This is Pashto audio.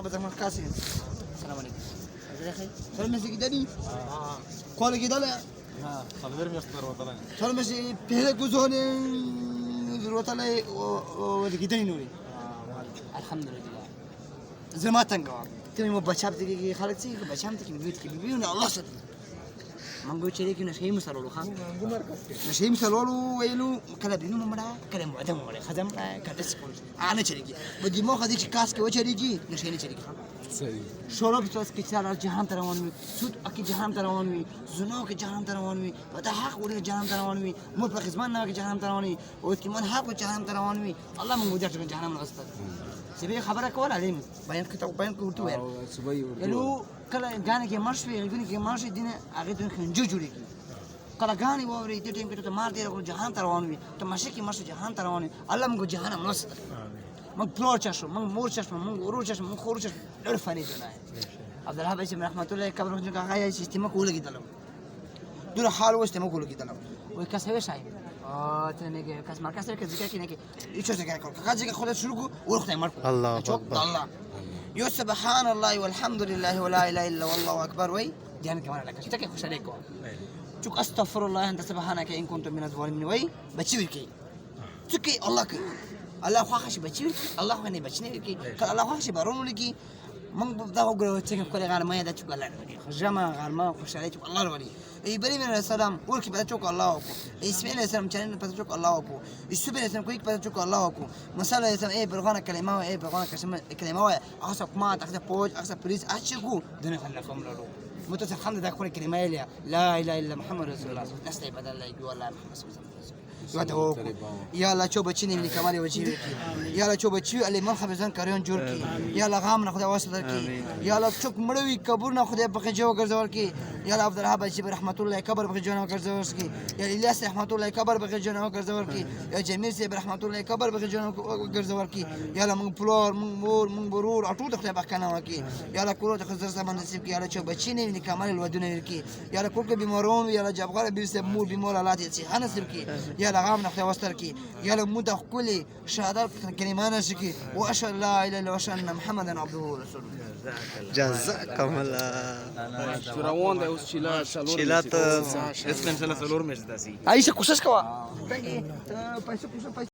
انا بدك مركاسي السلام عليكم سلام مسي كدني قال كده لا ها صغير ميستر وطلع سلام مسي بهلك وزون وطلع ودكدني نوري الحمد لله زي ما تنقوا تمي مو بشابتك خالتي بشامتك بيوتك بيبيون الله ست منقول شريك نشيم سلولو خان نشيم سلولو ويلو كلا بينو ممرا كلا معدم ممرا خدم كدس كل أنا شريكي بدي ما خديش كاسك وشريكي نشيني شريكي خان شرب توس كتير جهان تروانوي سود أكيد جهان تروانوي زناك جهان تروانوي بده حق وده جهان تروانوي مو بخزمان ناك جهان تروانوي وكمان حق وجهان تروانوي الله من وجهك جهان من أصلا سبي خبرك ولا علم بيان كتاب بيان كورتو يلو كلا جاني كي مارش في يقولي كي مارش دينا أغيدون خنجو جوري كلا جاني ووري تيجي كده تمار ديرا كل جهان تروانوي تماشي كي مارش جهان تروانوي الله من جهان من أصلا من بلوشاشو من مورشاشو من غروشاشو من خورشاشو عرفاني دناي عبد الوهاب اسم رحمة الله كبر من جنك هاي سيستم كله كده لو دون حال وسيستم كله كده لو ويكسبه شاي تنيجي كاس مركز كذا كذا كذا يشوف زي كذا كذا خذ شروقه وروح ماركو الله أكبر الله يو سبحان الله والحمد لله ولا إله إلا والله أكبر وي جاني كمان لك شتى كيف عليكم شوك أستغفر الله أنت سبحانك إن كنت من الظالمين وي بتشويكي شوكي الله كي الله خاش بتشويكي الله خاني بتشنيكي الله خاش برونولكي من بده أقول تيجي كل غار ما يدا شوك الله الولي خجما غار ما خش عليك الله الولي إيه بري من السلام ولك بده شوك الله أكو إسماعيل السلام كان بده شوك الله أكو السبب السلام كويك بده شوك الله أكو مثلا السلام إيه برغانا كلمة إيه برغانا كلمة أحسب ما تأخذ بوج أحسب بوليس أشكو دنا خلنا فمرلو متى الحمد لله كل كلمة لا إله إلا محمد رسول الله نستعي بدل الله يقول الله محمد صلى الله عليه وسلم يا الله شو بتشيني من كمال وجهك يا الله شو بتشيو اللي ما خبزان كاريون جوركي يا الله غام ناخذ واسطركي يا الله شوك مروي كبر ناخذ بخجوا كرزوركي يا الله عبد الوهاب الشيب رحمة الله كبر بخجوا كرزوركي يا الياس رحمة الله كبر بخجوا كرزوركي يا جميل سيب رحمة الله كبر بخجوا كرزوركي يا الله من بلور من مور من برور عطوا دخل بخنا وكي يا الله كلو تخزر زمان نسيبك يا الله شو بتشيني من كمال الودنيركي يا الله كلك بمرون يا الله جابغال بيرسم مول بمول لا تيجي أنا سيبكي يا الله غام ناخذ واسطركي يا الله مدة كلي شهادات كلمة نسكي وأشهد لا إله إلا وأشهد أن محمدا عبده ورسوله جزاكم الله شراوان ده وش شيلات اسكن سلا سلور مش داسي عايشة كوساس كوا